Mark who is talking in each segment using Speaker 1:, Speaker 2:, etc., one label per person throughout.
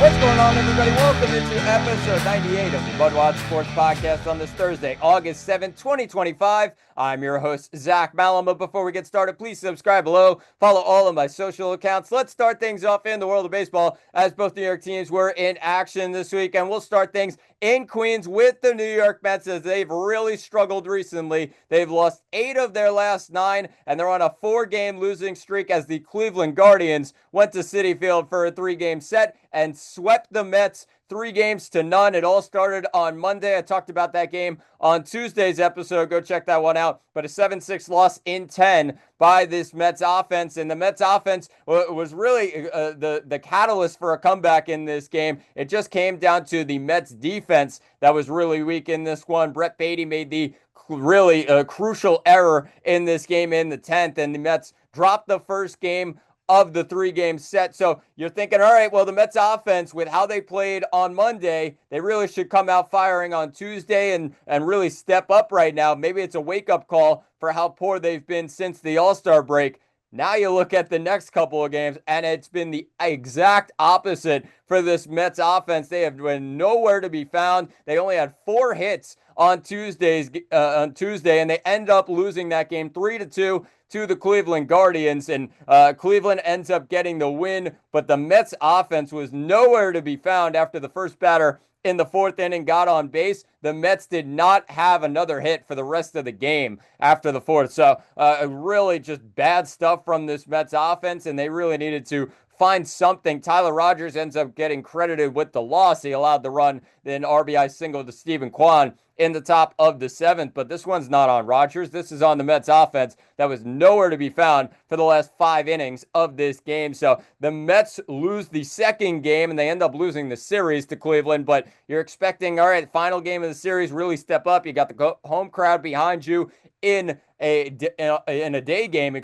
Speaker 1: What's going on, everybody? Welcome into episode 98 of the MudWatch Sports Podcast on this Thursday, August 7th, 2025. I'm your host, Zach Malum. But before we get started, please subscribe below. Follow all of my social accounts. Let's start things off in the world of baseball, as both New York teams were in action this week. And we'll start things in Queens with the New York Mets, as they've really struggled recently. They've lost 8 of their last 9, and they're on a 4-game losing streak as the Cleveland Guardians went to Citi Field for a 3-game set and swept the Mets 3-0. It all started on Monday. I talked about that game on Tuesday's episode. Go check that one out. But a 7-6 loss in 10 by this Mets offense. And the Mets offense was really the catalyst for a comeback in this game. It just came down to the Mets defense that was really weak in this one. Brett Beatty made the really crucial error in this game in the 10th. And the Mets dropped the first game of the 3-game set. So you're thinking, all right, well, the Mets offense, with how they played on Monday, they really should come out firing on Tuesday and really step up right now. Maybe it's a wake-up call for how poor they've been since the All-Star break. Now you look at the next couple of games, and it's been the exact opposite for this Mets offense. They have been nowhere to be found. They only had 4 hits on Tuesday, and they end up losing that game 3-2 to the Cleveland Guardians, and Cleveland ends up getting the win, but the Mets offense was nowhere to be found after the first batter in the 4th inning got on base. The Mets did not have another hit for the rest of the game after the 4th. So really just bad stuff from this Mets offense, and they really needed to find something. Tyler Rogers ends up getting credited with the loss. He allowed the run, then RBI single to Stephen Kwan in the top of the 7th, but this one's not on Rogers. This is on the Mets offense that was nowhere to be found for the last 5 innings of this game. So the Mets lose the second game, and they end up losing the series to Cleveland, but you're expecting, all right, final game of the series, really step up. You got the home crowd behind you in a day game,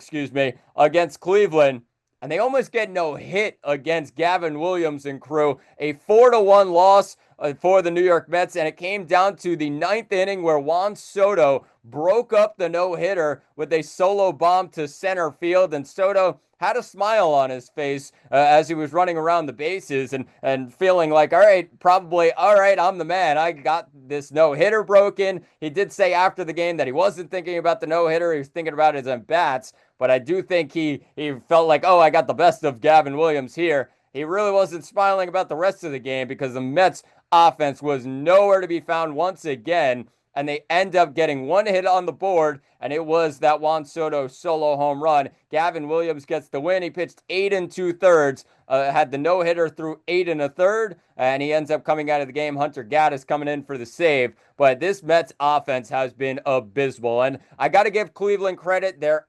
Speaker 1: against Cleveland. And they almost get no hit against Gavin Williams and crew. A 4-1 loss for the New York Mets, and it came down to the 9th inning where Juan Soto broke up the no-hitter with a solo bomb to center field, and Soto had a smile on his face as he was running around the bases and feeling like, all right, I'm the man. I got this no-hitter broken. He did say after the game that he wasn't thinking about the no-hitter. He was thinking about his at-bats, but I do think he felt like, oh, I got the best of Gavin Williams here. He really wasn't smiling about the rest of the game because the Mets offense was nowhere to be found once again, and they end up getting 1 hit on the board, and it was that Juan Soto solo home run. Gavin Williams gets the win. He pitched 8 2/3, had the no-hitter through 8 1/3, and he ends up coming out of the game. Hunter Gaddis coming in for the save. But this Mets offense has been abysmal, and I got to give Cleveland credit. Their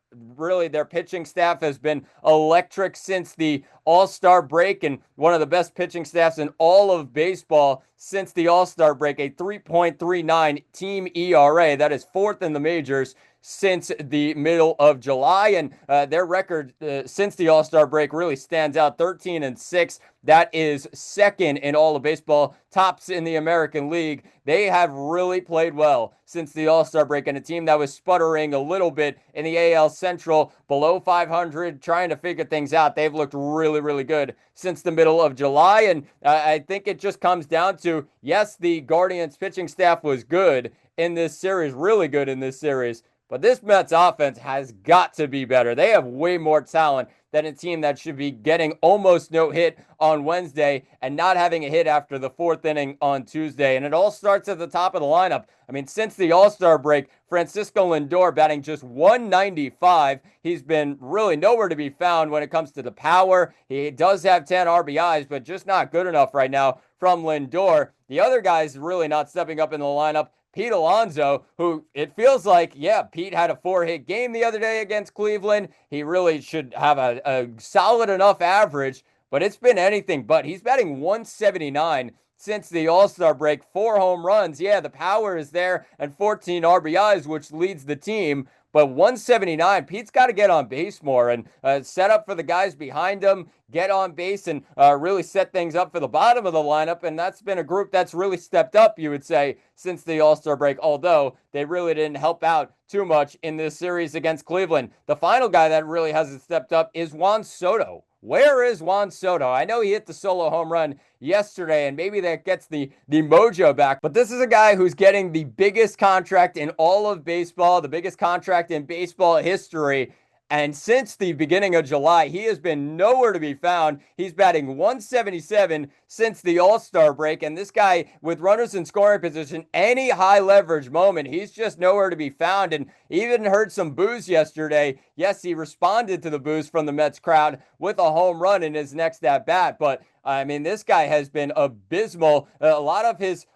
Speaker 1: pitching staff has been electric since the All-Star break, and one of the best pitching staffs in all of baseball since the All-Star break. A 3.39 team ERA. That is 4th in the majors since the middle of July, and their record since the All-Star break really stands out. 13-6. That is 2nd in all of baseball, tops in the American League. They have really played well since the All-Star break, and a team that was sputtering a little bit in the AL Central, below 500, trying to figure things out. They've looked really, really good since the middle of July, and I think it just comes down to, yes, the Guardians pitching staff was good in this series, really good in this series, but this Mets offense has got to be better. They have way more talent than a team that should be getting almost no hit on Wednesday and not having a hit after the 4th inning on Tuesday. And it all starts at the top of the lineup. I mean, since the All-Star break, Francisco Lindor batting just 195. He's been really nowhere to be found when it comes to the power. He does have 10 RBIs, but just not good enough right now from Lindor. The other guys really not stepping up in the lineup. Pete Alonso, who it feels like, yeah, Pete had a 4-hit game the other day against Cleveland. He really should have a solid enough average, but it's been anything but. He's batting 179 since the All-Star break, 4 home runs. Yeah, the power is there, and 14 RBIs, which leads the team. But 179, Pete's got to get on base more and set up for the guys behind him, get on base, and really set things up for the bottom of the lineup. And that's been a group that's really stepped up, you would say, since the All-Star break, although they really didn't help out too much in this series against Cleveland. The final guy that really hasn't stepped up is Juan Soto. Where is Juan Soto? I know he hit the solo home run yesterday, and maybe that gets the mojo back. But this is a guy who's getting the biggest contract in all of baseball, the biggest contract in baseball history. And since the beginning of July, he has been nowhere to be found. He's batting 177 since the All-Star break. And this guy, with runners in scoring position, any high leverage moment, he's just nowhere to be found. And even heard some boos yesterday. Yes, he responded to the boos from the Mets crowd with a home run in his next at bat. But I mean, this guy has been abysmal. A lot of his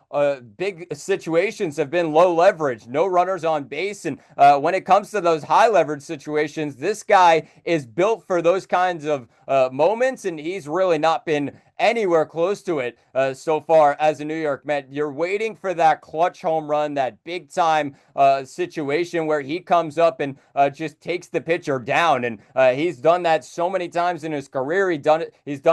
Speaker 1: big situations have been low leverage, no runners on base. And when it comes to those high leverage situations, this guy is built for those kinds of moments, and he's really not been anywhere close to it so far as a New York Met. You're waiting for that clutch home run, that big time situation where he comes up and just takes the pitcher down. And he's done that so many times in his career. He's done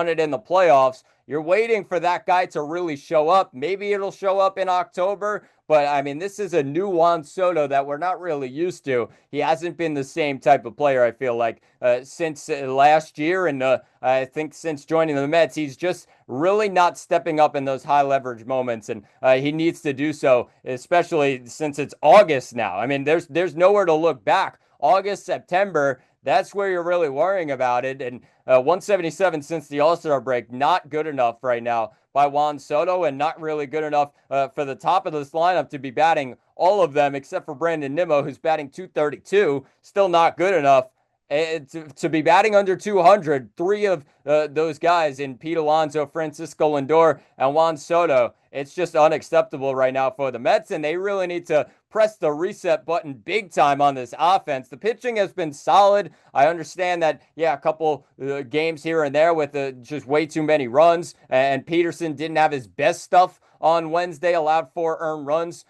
Speaker 1: it in the playoffs. You're waiting for that guy to really show up. Maybe it'll show up in October, but I mean, this is a new Juan Soto that we're not really used to. He hasn't been the same type of player, I feel like, since last year. And I think since joining the Mets, he's just really not stepping up in those high leverage moments. And he needs to do so, especially since it's August now. I mean, there's nowhere to look back. August, September, that's where you're really worrying about it. And 177 since the All-Star break, not good enough right now by Juan Soto, and not really good enough for the top of this lineup to be batting all of them, except for Brandon Nimmo, who's batting 232. Still not good enough. To be batting under 200, three of those guys in Pete Alonso, Francisco Lindor, and Juan Soto, it's just unacceptable right now for the Mets, and they really need to press the reset button big time on this offense. The pitching has been solid. I understand that, yeah, a couple games here and there with just way too many runs, and Peterson didn't have his best stuff on Wednesday, allowed 4 earned runs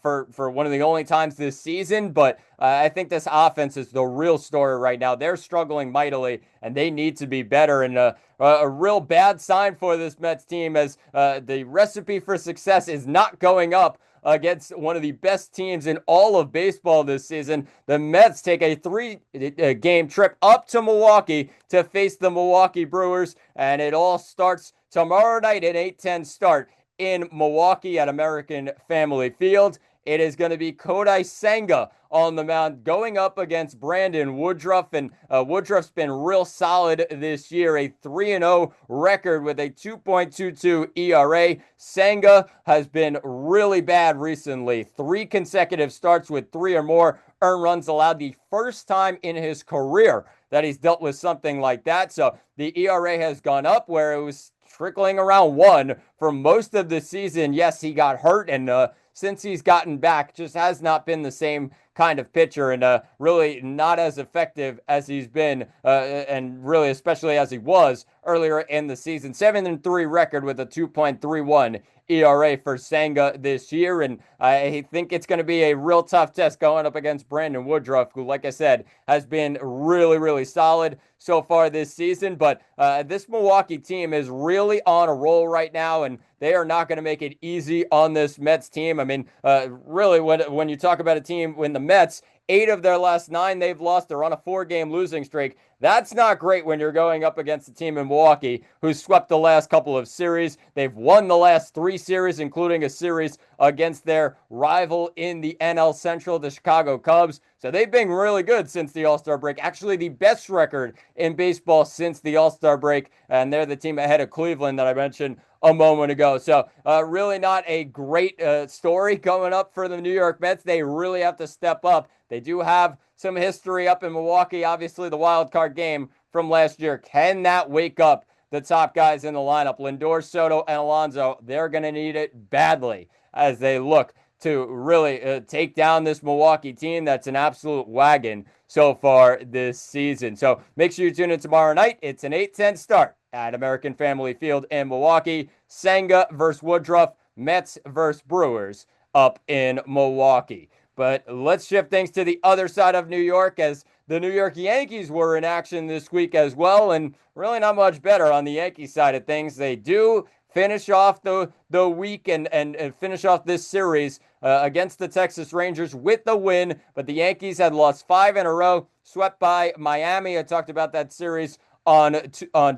Speaker 1: for one of the only times this season. But I think this offense is the real story right now. They're struggling mightily, and they need to be better. And a real bad sign for this Mets team, as the recipe for success is not going up against one of the best teams in all of baseball this season. The Mets take a 3-game trip up to Milwaukee to face the Milwaukee Brewers, and it all starts tomorrow night at 8:10 start in Milwaukee at American Family Field. It is going to be Kodai Senga on the mound going up against Brandon Woodruff. And Woodruff's been real solid this year, a 3-0 record with a 2.22 ERA. Senga has been really bad recently. 3 consecutive starts with 3 or more earned runs allowed, the first time in his career that he's dealt with something like that. So the ERA has gone up, where it was trickling around 1 for most of the season. Yes, he got hurt, and since he's gotten back, just has not been the same kind of pitcher, and really not as effective as he's been, and really especially as he was earlier in the season. 7-3 record with a 2.31 ERA for Senga this year, and I think it's going to be a real tough test going up against Brandon Woodruff, who, like I said, has been really, really solid so far this season. But this Milwaukee team is really on a roll right now, and they are not going to make it easy on this Mets team. I mean, really, when you talk about a team, when the Mets, 8 of their last 9 they've lost, they're on a 4-game losing streak. That's not great when you're going up against a team in Milwaukee who's swept the last couple of series. They've won the last 3 series, including a series against their rival in the NL Central, the Chicago Cubs. So they've been really good since the All-Star break. Actually, the best record in baseball since the All-Star break. And they're the team ahead of Cleveland that I mentioned a moment ago. So really not a great story going up for the New York Mets. They really have to step up. They do have some history up in Milwaukee, obviously the wild card game from last year. Can that wake up the top guys in the lineup? Lindor, Soto, and Alonso, they're going to need it badly as they look to really take down this Milwaukee team that's an absolute wagon so far this season. So make sure you tune in tomorrow night. It's an 8:10 start at American Family Field in Milwaukee. Senga versus Woodruff, Mets versus Brewers up in Milwaukee. But let's shift things to the other side of New York, as the New York Yankees were in action this week as well, and really not much better on the Yankees side of things. They do finish off the week and finish off this series against the Texas Rangers with the win, but the Yankees had lost 5 in a row, swept by Miami. I talked about that series on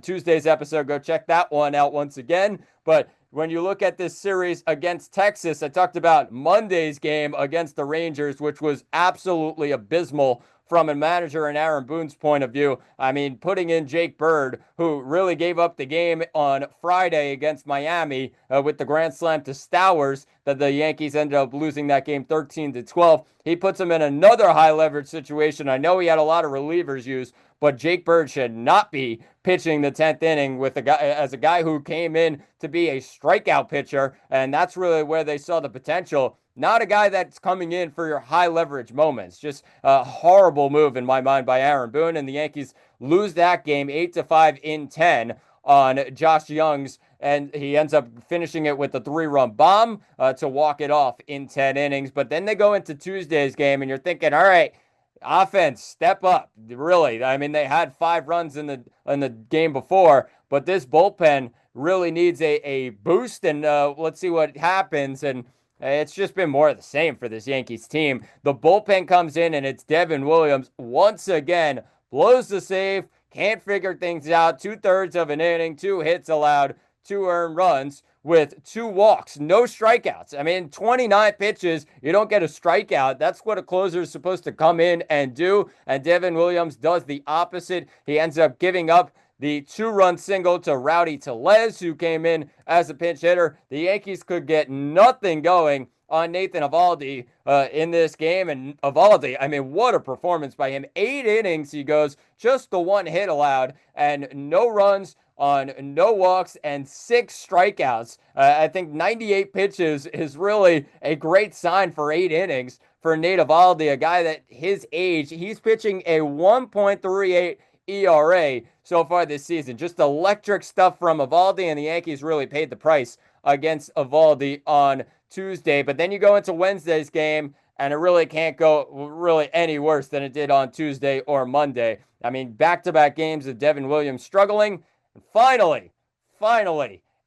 Speaker 1: Tuesday's episode. Go check that one out once again. But when you look at this series against Texas, I talked about Monday's game against the Rangers, which was absolutely abysmal from a manager and Aaron Boone's point of view. I mean, putting in Jake Bird, who really gave up the game on Friday against Miami with the grand slam to Stowers, that the Yankees ended up losing that game 13-12. He puts him in another high leverage situation. I know he had a lot of relievers used, but Jake Bird should not be pitching the 10th inning with a guy who came in to be a strikeout pitcher, and that's really where they saw the potential. Not a guy that's coming in for your high leverage moments. Just a horrible move in my mind by Aaron Boone, and the Yankees lose that game 8-5 in 10 on Josh Young's, and he ends up finishing it with a 3-run bomb to walk it off in 10 innings. But then they go into Tuesday's game, and you're thinking, all right, offense, step up. Really, I mean, they had 5 runs in the game before, but this bullpen really needs a boost, and let's see what happens. And it's just been more of the same for this Yankees team. The bullpen comes in, and it's Devin Williams once again, blows the save, can't figure things out. 2/3 of an inning, 2 hits allowed, 2 earned runs with 2 walks, no strikeouts. I mean, 29 pitches, you don't get a strikeout. That's what a closer is supposed to come in and do. And Devin Williams does the opposite. He ends up giving up the 2-run single to Rowdy Tellez, who came in as a pinch hitter. The Yankees could get nothing going on Nathan Eovaldi in this game. And Eovaldi, I mean, what a performance by him. 8 innings he goes, just the 1 hit allowed, and no runs on no walks and 6 strikeouts. I think 98 pitches is really a great sign for 8 innings for Nate Eovaldi, a guy that his age, he's pitching a 1.38 ERA so far this season. Just electric stuff from Eovaldi, and the Yankees really paid the price against Eovaldi on Tuesday. But then you go into Wednesday's game, and it really can't go really any worse than it did on Tuesday or Monday. I mean, back-to-back games of Devin Williams struggling. And finally,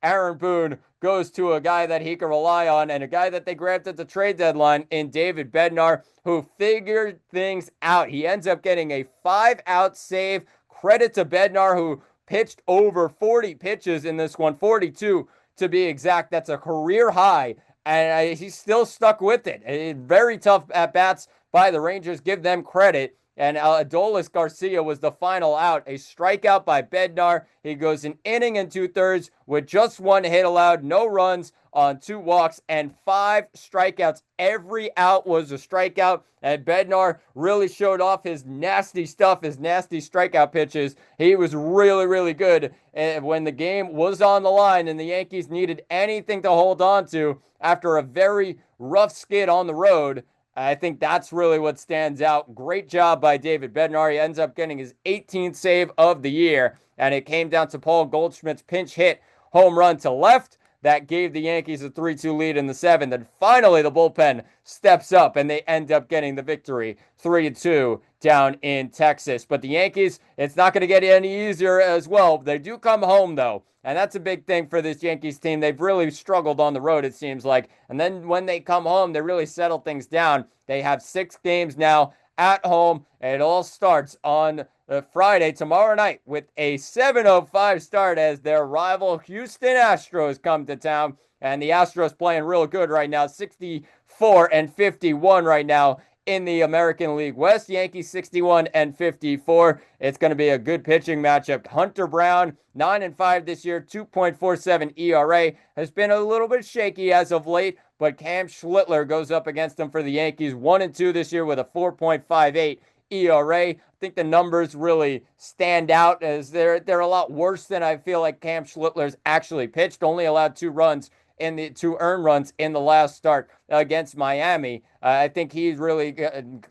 Speaker 1: Aaron Boone goes to a guy that he can rely on, and a guy that they grabbed at the trade deadline in David Bednar, who figured things out. He ends up getting a 5-out save. Credit to Bednar, who pitched over 40 pitches in this one, 42 to be exact. That's a career high, and he's still stuck with it. Very tough at-bats by the Rangers. Give them credit. And Adolis Garcia was the final out. A strikeout by Bednar. He goes an inning and 2/3 with just 1 hit allowed, no runs on 2 walks, and 5 strikeouts. Every out was a strikeout, and Bednar really showed off his nasty stuff, his nasty strikeout pitches. He was really, really good when the game was on the line and the Yankees needed anything to hold on to after a very rough skid on the road. I think that's really what stands out. Great job by David Bednar. He ends up getting his 18th save of the year, and it came down to Paul Goldschmidt's pinch hit home run to left that gave the Yankees a 3-2 lead in the 7th. And finally, the bullpen steps up, and they end up getting the victory 3-2 down in Texas. But the Yankees, it's not going to get any easier as well. They do come home, though. And that's a big thing for this Yankees team. They've really struggled on the road, it seems like. And then when they come home, they really settle things down. They have 6 games now at home. And it all starts on Friday, tomorrow night, with a 7:05 start as their rival Houston Astros come to town. And the Astros playing real good right now, 64-51 right now in the American League West. Yankees 61-54. It's going to be a good pitching matchup. Hunter Brown, 9-5 this year, 2.47 ERA, has been a little bit shaky as of late, but Cam Schlittler goes up against him for the Yankees, 1-2 this year with a 4.58 ERA. I think the numbers really stand out as they're a lot worse than I feel like Cam Schlittler's actually pitched. Only allowed 2 runs in the 2 earned runs in the last start against Miami. I think he's really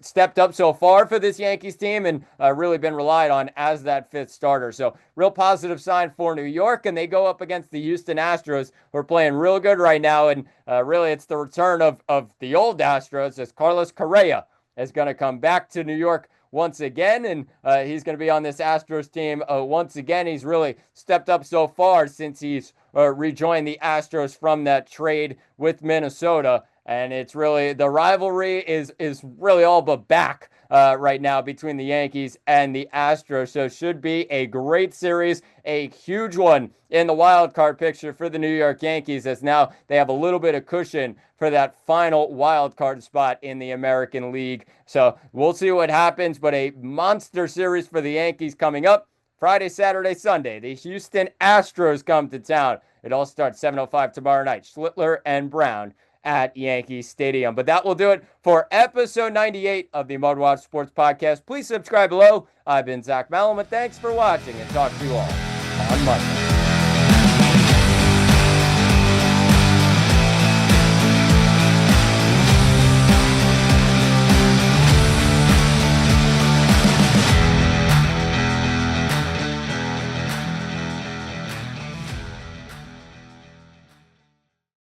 Speaker 1: stepped up so far for this Yankees team and really been relied on as that 5th starter. So real positive sign for New York, and they go up against the Houston Astros, who are playing real good right now. And really it's the return of the old Astros, as Carlos Correa is going to come back to New York once again, and he's going to be on this Astros team once again. He's really stepped up so far since he's rejoined the Astros from that trade with Minnesota. And it's really, the rivalry is really all but back right now between the Yankees and the Astros. So should be a great series, a huge one in the wild card picture for the New York Yankees, as now they have a little bit of cushion for that final wild card spot in the American League. So we'll see what happens, but a monster series for the Yankees coming up Friday, Saturday, Sunday. The Houston Astros come to town. It all starts 7:05 tomorrow night. Schlittler and Brown at Yankee Stadium. But that will do it for episode 98 of the MudWatch Sports Podcast. Please subscribe below. I've been Zach Malum, and thanks for watching, and talk to you all on Monday.